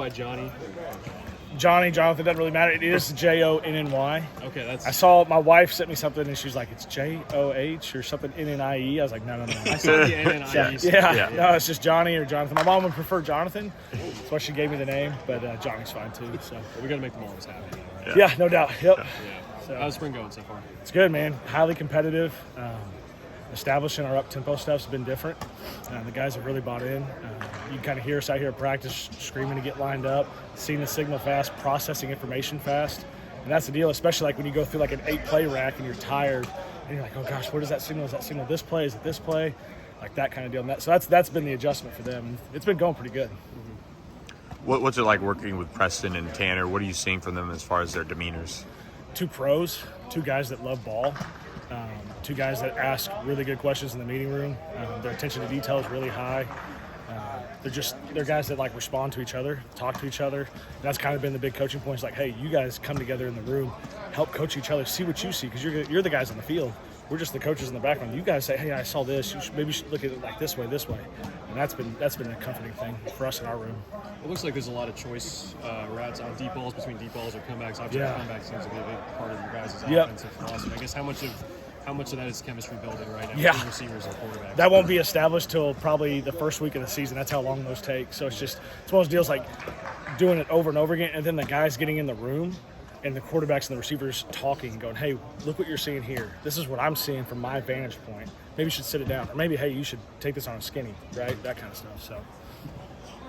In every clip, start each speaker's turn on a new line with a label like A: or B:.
A: By Jonny.
B: Jonathan, doesn't really matter. It is Jonny.
A: Okay, that's.
B: I saw my wife sent me something and she's like, it's Joh or something Nnie. I was like, no.
A: I saw the Nnie.
B: Yeah. No, it's just Johnny or Jonathan. My mom would prefer Jonathan. That's why she gave me the name, but Johnny's fine too. So
A: we got to make the moms happy.
B: Yeah, no doubt. Yep.
A: Yeah. So, how's spring going so far?
B: It's good, man. Highly competitive. Establishing our up-tempo stuff has been different. The guys have really bought in. You can kind of hear us out here at practice screaming to get lined up, seeing the signal fast, processing information fast. And that's the deal, especially like when you go through like an 8-play rack and you're tired and you're like, oh gosh, what is that signal? Is that signal this play? Is it this play? Like that kind of deal. So that's been the adjustment for them. It's been going pretty good.
C: What's it like working with Preston and Tanner? What are you seeing from them as far as their demeanors?
B: 2 pros, 2 guys that love ball. 2 guys that ask really good questions in the meeting room. Their attention to detail is really high. They're guys that like respond to each other, talk to each other. And that's kind of been the big coaching point. It's like, hey, you guys come together in the room, help coach each other, see what you see, because you're the guys on the field. We're just the coaches in the background. You guys say, hey, I saw this. Maybe you should look at it like this way. And that's been a comforting thing for us in our room.
A: It looks like there's a lot of choice routes on deep balls, between deep balls or comebacks. Obviously, comeback seems to be a big part of your guys' offensive philosophy. I guess how much of that is chemistry building right now between receivers and quarterbacks?
B: That won't be established till probably the first week of the season. That's how long those take. So it's one of those deals like doing it over and over again, and then the guys getting in the room and the quarterbacks and the receivers talking and going, hey, look what you're seeing here. This is what I'm seeing from my vantage point. Maybe you should sit it down. Or maybe, hey, you should take this on a skinny, right? That kind of stuff. So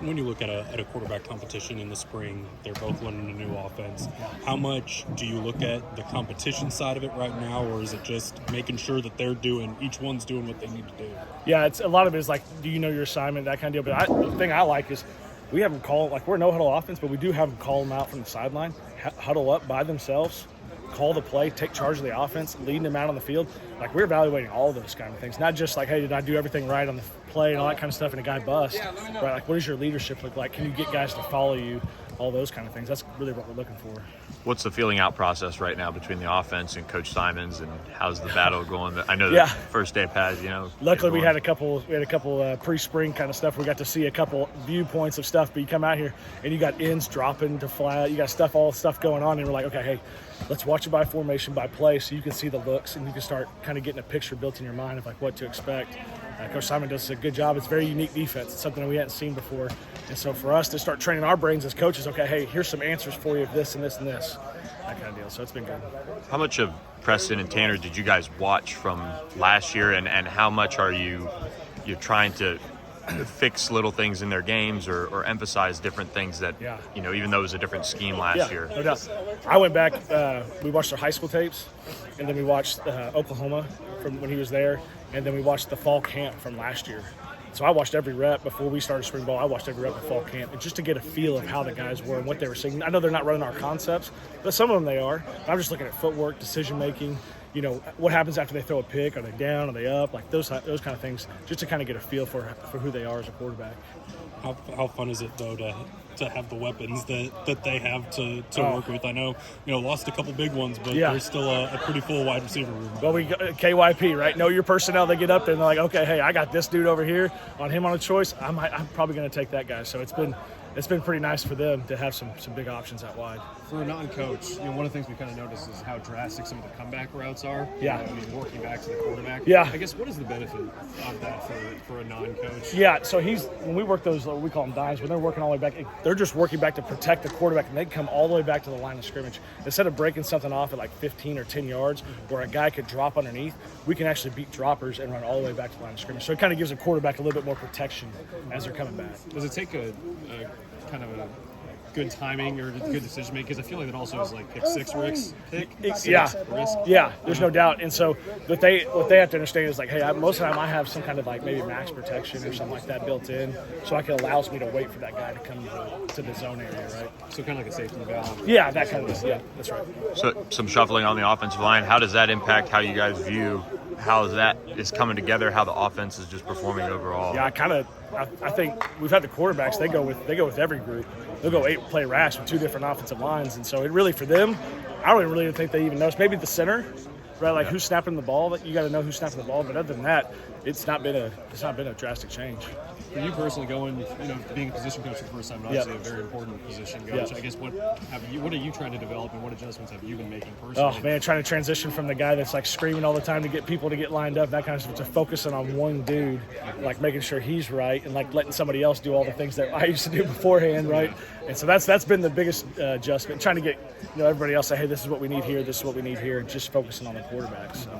D: when you look at a quarterback competition in the spring, they're both learning a new offense. How much do you look at the competition side of it right now, or is it just making sure that each one's doing what they need to do?
B: Yeah, a lot of it is like, do you know your assignment, that kind of deal. But the thing I like is we have them call, like we're no huddle offense, but we do have them call them out from the sideline, huddle up by themselves, call the play, take charge of the offense, leading them out on the field. Like we're evaluating all of those kind of things, not just like, hey, did I do everything right on the play and all that kind of stuff and a guy bust, right? Like what does your leadership look like? Can you get guys to follow you? All those kind of things. That's really what we're looking for.
C: What's the feeling out process right now between the offense and Coach Simons, and how's the battle going? I know the first day pads,
B: Luckily, we had a couple pre-spring kind of stuff. We got to see a couple viewpoints of stuff. But you come out here and you got ends dropping to flat. You got all stuff going on, and we're like, okay, hey, let's watch it by formation, by play, so you can see the looks and you can start kind of getting a picture built in your mind of like what to expect. Coach Simon does a good job. It's very unique defense. It's something that we hadn't seen before. And so for us to start training our brains as coaches, okay, hey, here's some answers for you of this and this and this, that kind of deal. So it's been good.
C: How much of Preston and Tanner did you guys watch from last year, and how much are you're trying to fix little things in their games or emphasize different things that, even though it was a different scheme last year?
B: No doubt. I went back, we watched their high school tapes, and then we watched Oklahoma from when he was there, and then we watched the fall camp from last year. So I watched every rep before we started spring ball. I watched every rep of fall camp, and just to get a feel of how the guys were and what they were seeing. I know they're not running our concepts, but some of them they are. I'm just looking at footwork, decision-making, what happens after they throw a pick? Are they down? Are they up? Like those kind of things, just to kind of get a feel for who they are as a quarterback.
D: How fun is it, though, to have the weapons that they have to work with? I know, lost a couple big ones, but there's still a pretty full wide receiver room.
B: Well, we got KYP, right? Know your personnel. They get up there and they're like, okay, hey, I got this dude over here. On him on a choice, I'm probably going to take that guy. So it's been pretty nice for them to have some big options out wide.
A: For a non-coach, one of the things we kind of noticed is how drastic some of the comeback routes are.
B: Yeah.
A: Working back to the quarterback.
B: Yeah.
A: I guess what is the benefit of that for a non-coach?
B: Yeah, so when we work those, we call them dimes, when they're working all the way back, they're just working back to protect the quarterback, and they come all the way back to the line of scrimmage. Instead of breaking something off at like 15 or 10 yards where a guy could drop underneath, we can actually beat droppers and run all the way back to the line of scrimmage. So it kind of gives a quarterback a little bit more protection as they're coming back.
A: Does it take a kind of a good timing or good decision making? Because I feel like it also is like pick six risk. Risk.
B: Yeah, there's no doubt. And so what they have to understand is like, hey, most of the time I have some kind of like maybe max protection or something like that built in, so it allows me to wait for that guy to come to the zone area, right?
A: So kind of like a safety valve.
B: Yeah, that kind of thing. Yeah, that's right.
C: So some shuffling on the offensive line. How does that impact how you guys view how that is coming together, how the offense is just performing overall?
B: Yeah, I think we've had the quarterbacks, they go with every group. They'll go 8-play racks with 2 different offensive lines, and so it really, for them, I don't really think they even notice. Maybe the center, right? Like who's snapping the ball. You got to know who's snapping the ball. But other than that, it's not been a drastic change.
A: For you personally, being a position coach for the first time, obviously a very important position coach. I guess what are you trying to develop, and what adjustments have you been making personally?
B: Oh man, trying to transition from the guy that's like screaming all the time to get people to get lined up, that kind of stuff, to focusing on one dude, like making sure he's right, and like letting somebody else do all the things that I used to do beforehand, right? And so that's been the biggest adjustment. Trying to get everybody else say, hey, this is what we need here, this is what we need here, and just focusing on the quarterback. So.